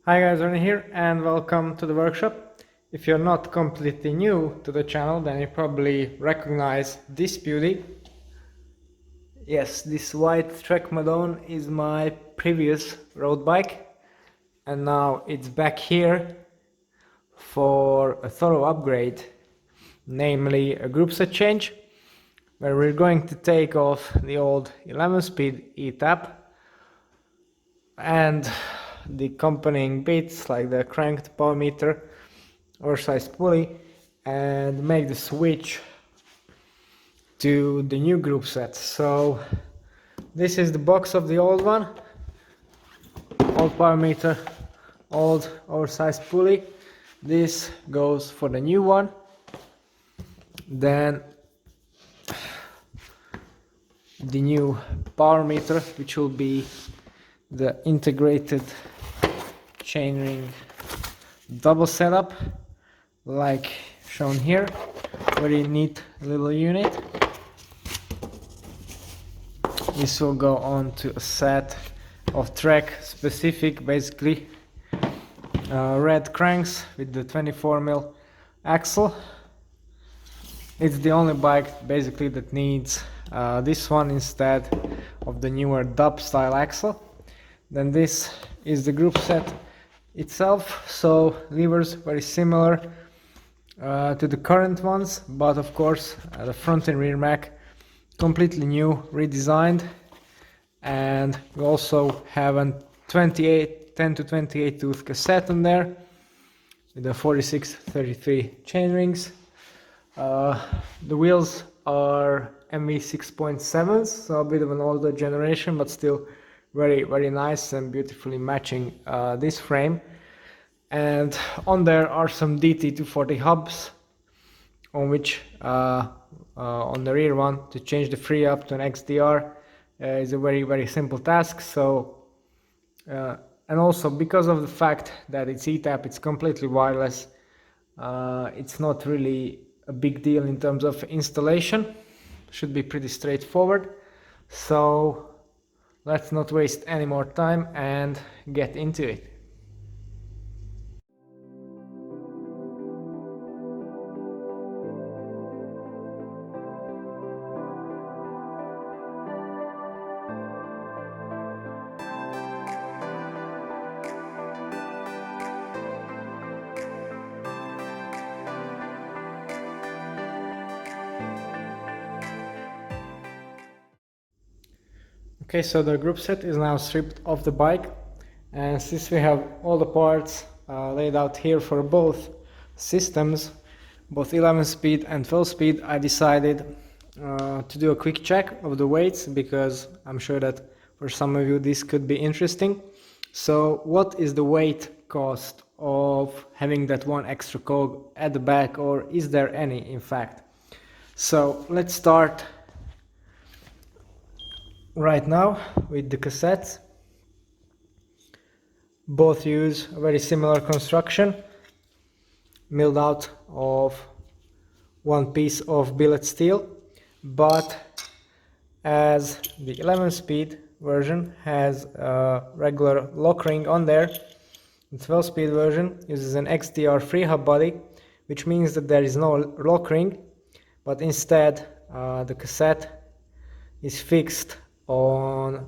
Hi guys, Ronnie here and welcome to the workshop. If you're not completely new to the channel, then you probably recognize this beauty. Yes, this white Trek Madone is my previous road bike and now it's back here for a thorough upgrade, namely a group set change, where we're going to take off the old 11-speed eTap and the accompanying bits like the cranked power meter, oversized pulley, and make the switch to the new group set. So this is the box of the old one, old power meter, old oversized pulley. This goes for the new one. Then the new power meter, which will be the integrated chainring double setup like shown here. Very neat little unit. This will go on to a set of Trek specific, basically red cranks with the 24mm axle. It's the only bike basically that needs this one instead of the newer dub style axle. Then this is the group set itself, so levers very similar to the current ones, but of course the front and rear mac completely new, redesigned, and we also have a 10 to 28 tooth cassette on there with the 46-33 chain rings. The wheels are MV 6.7s, so a bit of an older generation, but still very nice and beautifully matching this frame. And on there are some DT240 hubs, on which on the rear one to change the free up to an XDR is a very simple task. So and also because of the fact that it's eTap, it's completely wireless, it's not really a big deal in terms of installation. Should be pretty straightforward. So let's not waste any more time and get into it. Okay, so the group set is now stripped off the bike, and since we have all the parts laid out here for both systems, both 11-speed and 12-speed, I decided to do a quick check of the weights, because I'm sure that for some of you this could be interesting. So what is the weight cost of having that one extra cog at the back, or is there any in fact? So let's start right now with the cassettes. Both use a very similar construction, milled out of one piece of billet steel, but as the 11-speed version has a regular lock ring on there, the 12-speed version uses an XDR free hub body, which means that there is no lock ring, but instead the cassette is fixed on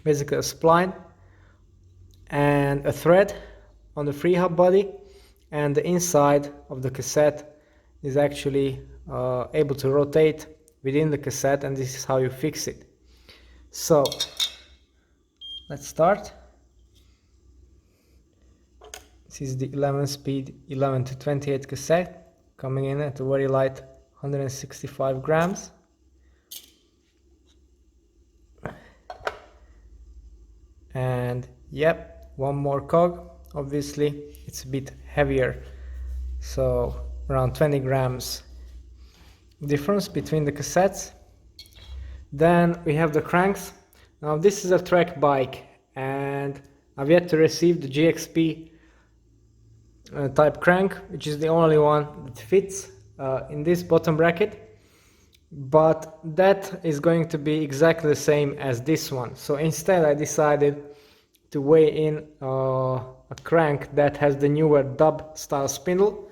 basically a spline and a thread on the free hub body, and the inside of the cassette is actually able to rotate within the cassette, and this is how you fix it. So let's start. This is the 11-speed 11 to 28 cassette, coming in at a very light 165 grams. And yep, one more cog. Obviously it's a bit heavier, so around 20 grams difference between the cassettes. Then we have the cranks. Now this is a Trek bike, and I've yet to receive the GXP type crank, which is the only one that fits in this bottom bracket, but that is going to be exactly the same as this one. So instead I decided to weigh in a crank that has the newer dub style spindle,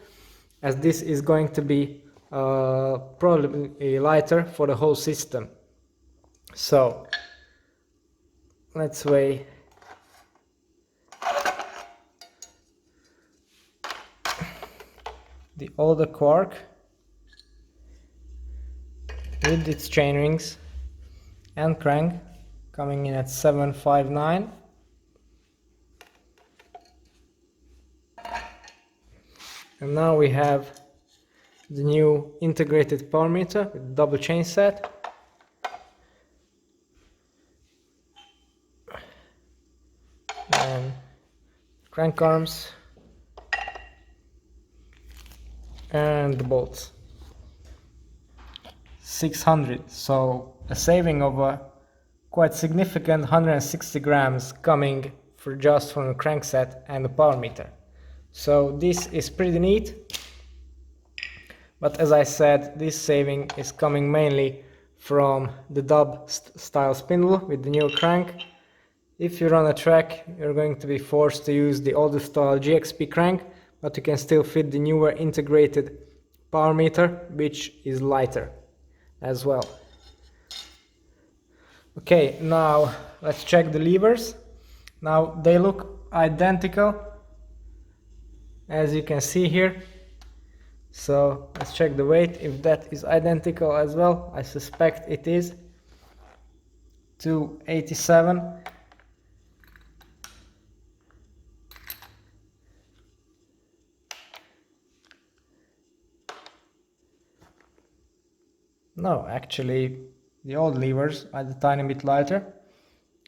as this is going to be probably lighter for the whole system. So let's weigh the older Quark with its chain rings and crank, coming in at 759. And now we have the new integrated power meter with double chain set. And crank arms and the bolts. 600, so a saving of a quite significant 160 grams coming just from the crankset and the power meter. So this is pretty neat, but as I said, this saving is coming mainly from the dub style spindle with the new crank. If you run a track, you're going to be forced to use the older style GXP crank, but you can still fit the newer integrated power meter, which is lighter as well. Okay, now let's check the levers. Now they look identical, as you can see here. So let's check the weight, if that is identical as well. I suspect it is. 287. No, actually the old levers are a tiny bit lighter.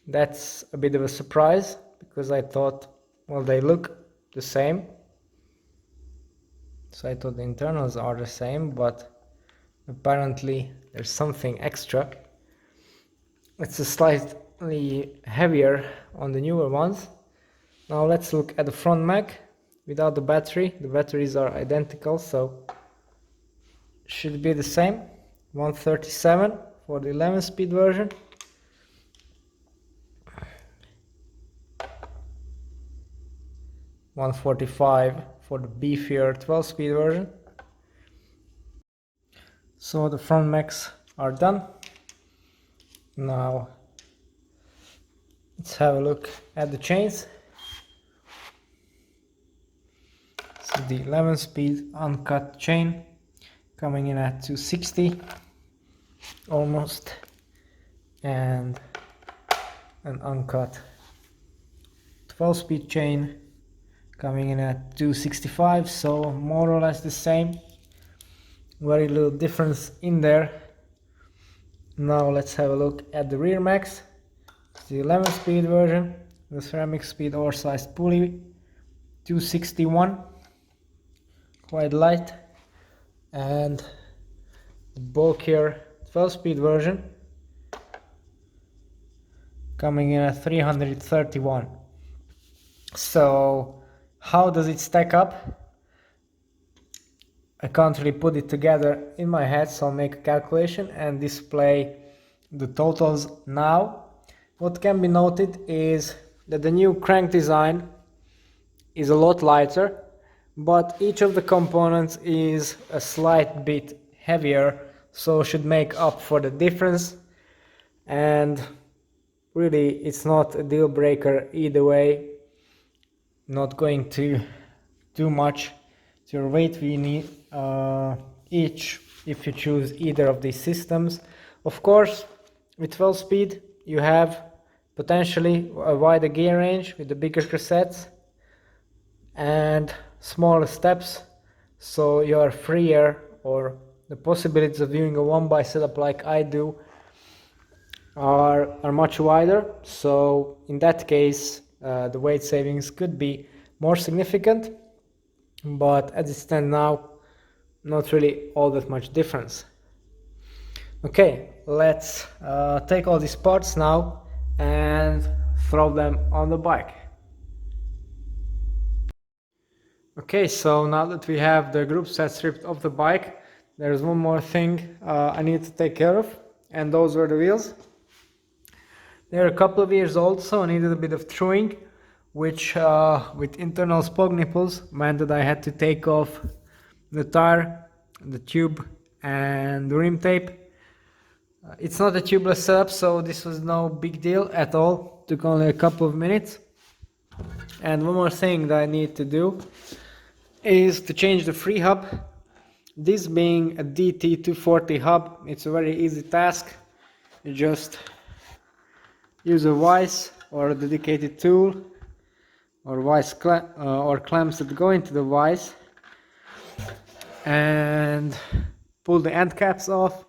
That's a bit of a surprise, because I thought, well, they look the same. So I thought the internals are the same, but apparently there's something extra. It's a slightly heavier on the newer ones. Now let's look at the front mag without the battery. The batteries are identical, so should be the same. 137 for the 11-speed version. $145 for the beefier 12-speed version. So the front mags are done. Now let's have a look at the chains. So the 11-speed uncut chain coming in at 260 almost, and an uncut 12-speed chain coming in at 265, so more or less the same. Very little difference in there. Now let's have a look at the rear mags. It's the 11-speed version, the ceramic speed oversized pulley, 261, quite light, and the bulkier 12-speed version coming in at 331. So how does it stack up? I can't really put it together in my head, so I'll make a calculation and display the totals now. What can be noted is that the new crank design is a lot lighter, but each of the components is a slight bit heavier, so should make up for the difference. And really it's not a deal breaker either way, not going to do much to your weight. We need each if you choose either of these systems. Of course, with 12 speed you have potentially a wider gear range with the bigger cassettes and smaller steps, so you are freer, or the possibilities of doing a one-by setup like I do are much wider. So in that case the weight savings could be more significant, but as it stands now, not really all that much difference. Okay, let's take all these parts now and throw them on the bike. Okay, so now that we have the group set stripped off the bike, there's one more thing I need to take care of, and those were the wheels. They're a couple of years old, so I needed a bit of truing, which with internal spog nipples meant that I had to take off the tire, the tube and the rim tape. It's not a tubeless setup, so this was no big deal at all. Took only a couple of minutes. And one more thing that I need to do is to change the free hub. This being a DT240 hub, it's a very easy task. You just use a vise or a dedicated tool or or clamps that go into the vise and pull the end caps off,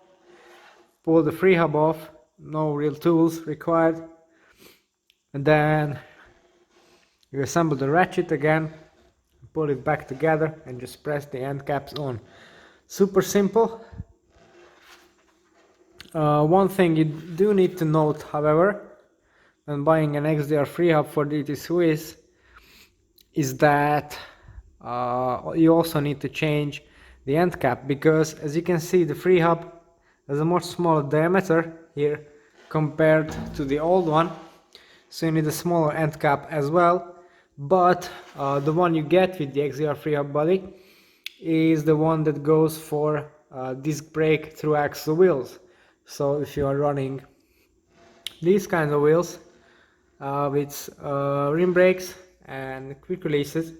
pull the free hub off, no real tools required, and then you assemble the ratchet again, pull it back together and just press the end caps on. Super simple. One thing you do need to note, however, when buying an XDR free hub for DT Swiss is that you also need to change the end cap, because as you can see the free hub has a much smaller diameter here compared to the old one, so you need a smaller end cap as well. But the one you get with the XDR free hub body is the one that goes for disc brake through axle wheels. So if you are running these kinds of wheels with rim brakes and quick releases,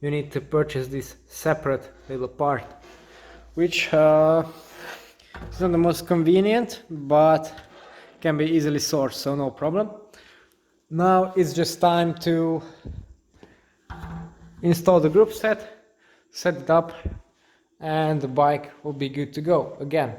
you need to purchase this separate little part, which is not the most convenient, but can be easily sourced, so no problem. Now it's just time to install the group set, set it up, and the bike will be good to go again.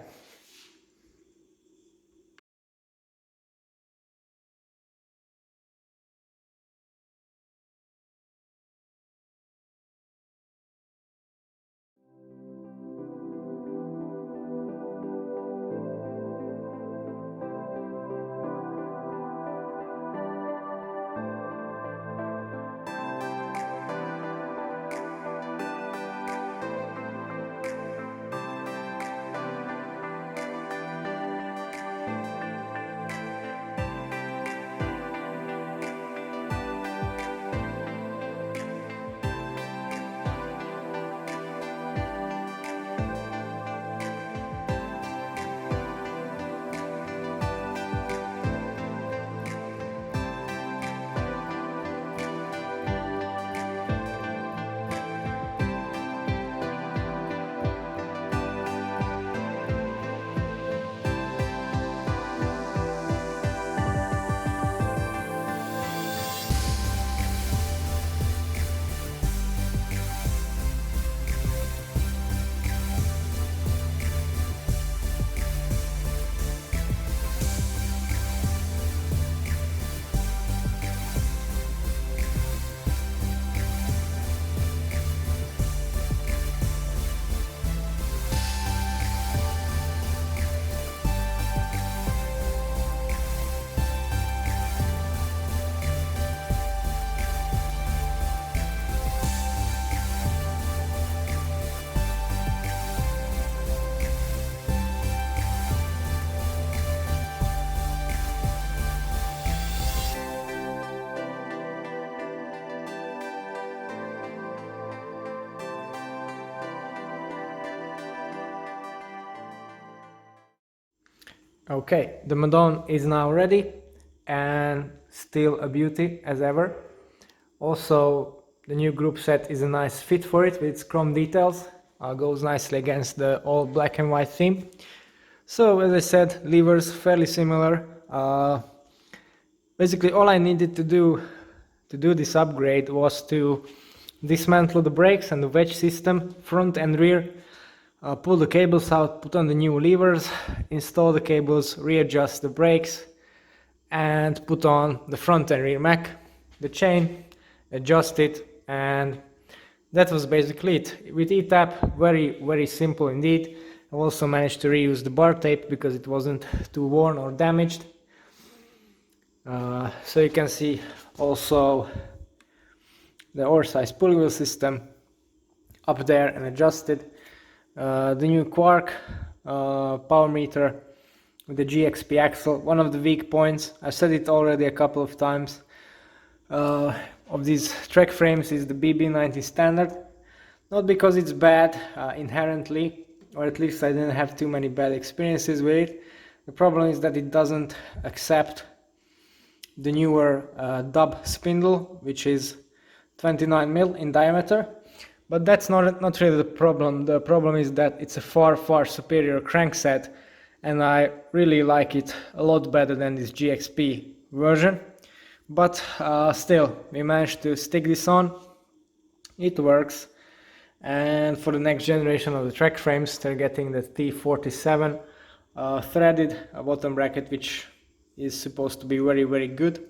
Okay, the Madone is now ready and still a beauty as ever. Also, the new group set is a nice fit for it with its chrome details, goes nicely against the all black and white theme. So as I said, levers fairly similar. Basically all I needed to do this upgrade was to dismantle the brakes and the wedge system, front and rear, pull the cables out, put on the new levers, install the cables, readjust the brakes, and put on the front and rear mech, the chain, adjust it, and that was basically it. With eTap, very simple indeed. I also managed to reuse the bar tape because it wasn't too worn or damaged. So you can see also the oversized pulley wheel system up there and adjusted. The new Quark power meter with the GXP axle. One of the weak points, I've said it already a couple of times, of these track frames is the BB90 standard. Not because it's bad inherently, or at least I didn't have too many bad experiences with it. The problem is that it doesn't accept the newer dub spindle, which is 29mm in diameter. But that's not really the problem. The problem is that it's a far superior crankset, and I really like it a lot better than this GXP version. But still, we managed to stick this on. It works. And for the next generation of the track frames, they're getting the T47 threaded bottom bracket, which is supposed to be very good.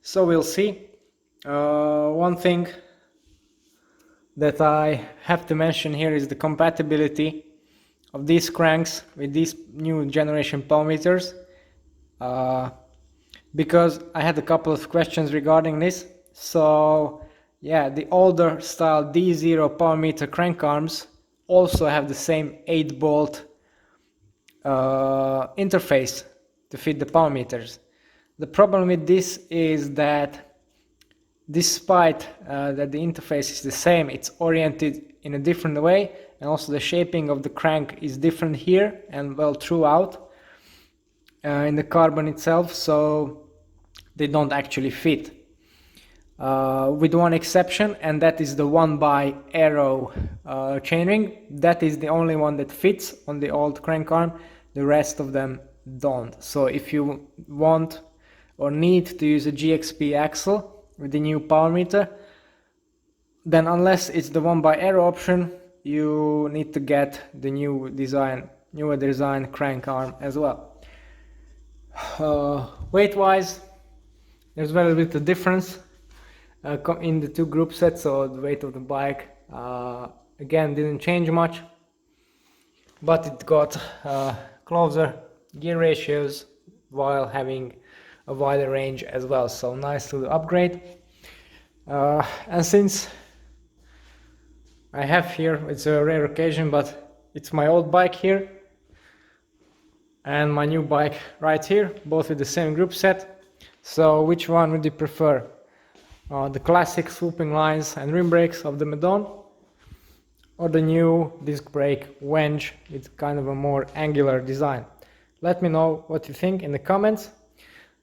So we'll see. One thing that I have to mention here is the compatibility of these cranks with these new generation power meters, because I had a couple of questions regarding this. So yeah, the older style D0 power meter crank arms also have the same 8-bolt interface to fit the power meters. The problem with this is that despite that the interface is the same, it's oriented in a different way, and also the shaping of the crank is different here and well throughout in the carbon itself, so they don't actually fit. With one exception, and that is the 1x-arrow chainring. That is the only one that fits on the old crank arm. The rest of them don't. So if you want or need to use a GXP axle with the new power meter, then unless it's the 1x-arrow option, you need to get the newer design crank arm as well. Weight wise, there's very little difference in the two group sets, so the weight of the bike again didn't change much, but it got closer gear ratios while having a wider range as well, so nice little upgrade. And since I have here, it's a rare occasion, but it's my old bike here and my new bike right here, both with the same group set. So which one would you prefer? The classic swooping lines and rim brakes of the Madone, or the new disc brake wenge with kind of a more angular design? Let me know what you think in the comments.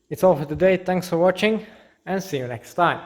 It's all for today. Thanks for watching, and see you next time.